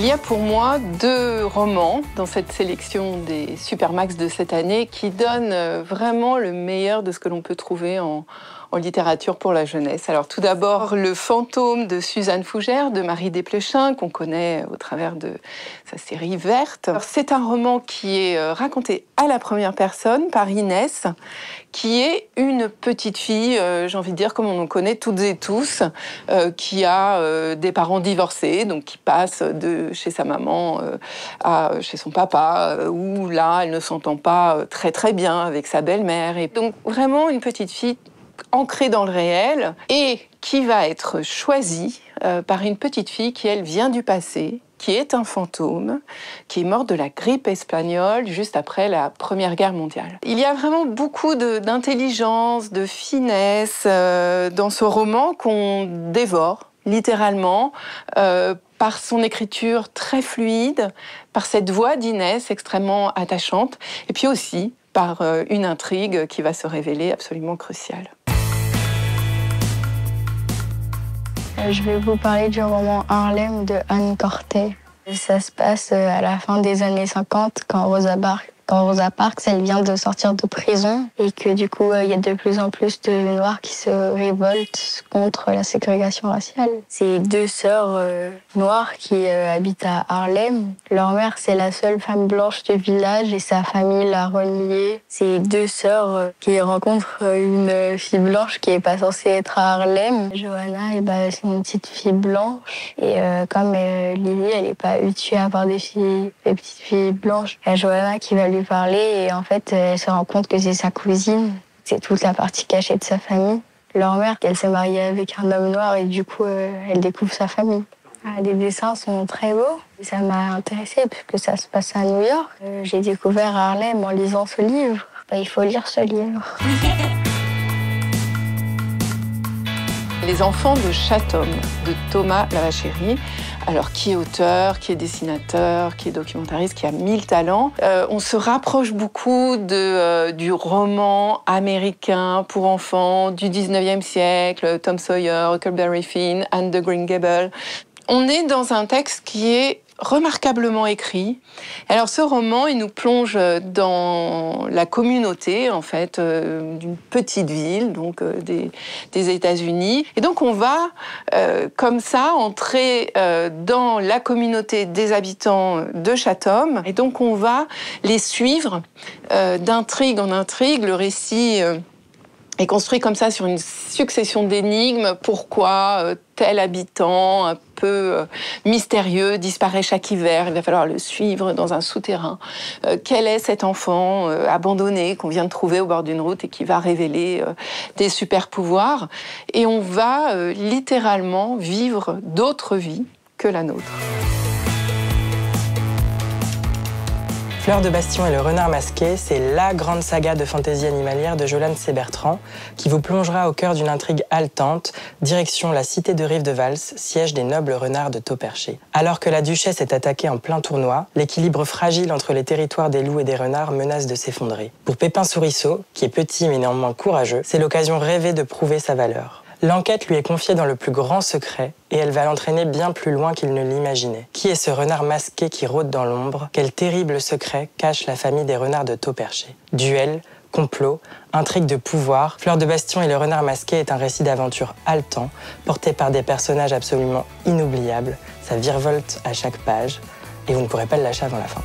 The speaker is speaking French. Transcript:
Il y a pour moi 2 romans dans cette sélection des Supermax de cette année qui donnent vraiment le meilleur de ce que l'on peut trouver en littérature pour la jeunesse. Alors tout d'abord, Le fantôme de Suzanne Fougère, de Marie Desplechin, qu'on connaît au travers de sa série Verte. C'est un roman qui est raconté à la première personne par Inès, qui est une petite fille, j'ai envie de dire comme on en connaît toutes et tous, qui a des parents divorcés, donc qui passe de chez sa maman à chez son papa, où là, elle ne s'entend pas très très bien avec sa belle-mère. Et donc vraiment une petite fille ancrée dans le réel et qui va être choisie par une petite fille qui, elle, vient du passé, qui est un fantôme, qui est morte de la grippe espagnole juste après la Première Guerre mondiale. Il y a vraiment beaucoup d'intelligence, de finesse dans ce roman qu'on dévore, littéralement, par son écriture très fluide, par cette voix d'Inès extrêmement attachante, et puis aussi par une intrigue qui va se révéler absolument cruciale. Je vais vous parler du roman Harlem de Anne Cortet. Ça se passe à la fin des années 50, quand Rosa Parks, elle vient de sortir de prison et que du coup, il y a de plus en plus de Noirs qui se révoltent contre la ségrégation raciale. C'est 2 sœurs noires qui habitent à Harlem. Leur mère, c'est la seule femme blanche du village et sa famille l'a reniée. C'est 2 sœurs qui rencontrent une fille blanche qui est pas censée être à Harlem. Johanna, c'est une petite fille blanche et comme Lily, elle est pas habituée à avoir des petites filles blanches, il y a Johanna qui va lui parler et en fait, elle se rend compte que c'est sa cousine. C'est toute la partie cachée de sa famille. Leur mère, elle s'est mariée avec un homme noir et du coup, elle découvre sa famille. Les dessins sont très beaux. Ça m'a intéressée puisque ça se passe à New York. J'ai découvert Harlem en lisant ce livre. Il faut lire ce livre. Les enfants de Chatham, de Thomas Lavacheri. Alors, qui est auteur, qui est dessinateur, qui est documentariste, qui a 1000 talents. On se rapproche beaucoup du roman américain pour enfants du 19e siècle, Tom Sawyer, Huckleberry Finn, Anne de Green Gables. On est dans un texte qui est remarquablement écrit. Alors ce roman, il nous plonge dans la communauté en fait d'une petite ville, donc des États-Unis. Et donc on va comme ça entrer dans la communauté des habitants de Chatham. Et donc on va les suivre d'intrigue en intrigue. Le récit est construit comme ça sur une succession d'énigmes. Pourquoi tel habitant un peu mystérieux disparaît chaque hiver? Il va falloir le suivre dans un souterrain. Quel est cet enfant abandonné qu'on vient de trouver au bord d'une route et qui va révéler des super pouvoirs? Et on va littéralement vivre d'autres vies que la nôtre. Fleur de Bastion et le renard masqué, c'est la grande saga de fantaisie animalière de Jolane Sey-Bertrand qui vous plongera au cœur d'une intrigue haletante, direction la cité de Rive-de-Vals, siège des nobles renards de Tauperché. Alors que la duchesse est attaquée en plein tournoi, l'équilibre fragile entre les territoires des loups et des renards menace de s'effondrer. Pour Pépin Souriceau, qui est petit mais néanmoins courageux, c'est l'occasion rêvée de prouver sa valeur. L'enquête lui est confiée dans le plus grand secret et elle va l'entraîner bien plus loin qu'il ne l'imaginait. Qui est ce renard masqué qui rôde dans l'ombre? Quel terrible secret cache la famille des renards de Tauperché? Duel, complot, intrigue de pouvoir, Fleur de Bastion et le renard masqué est un récit d'aventure haletant, porté par des personnages absolument inoubliables. Ça virevolte à chaque page et vous ne pourrez pas le lâcher avant la fin.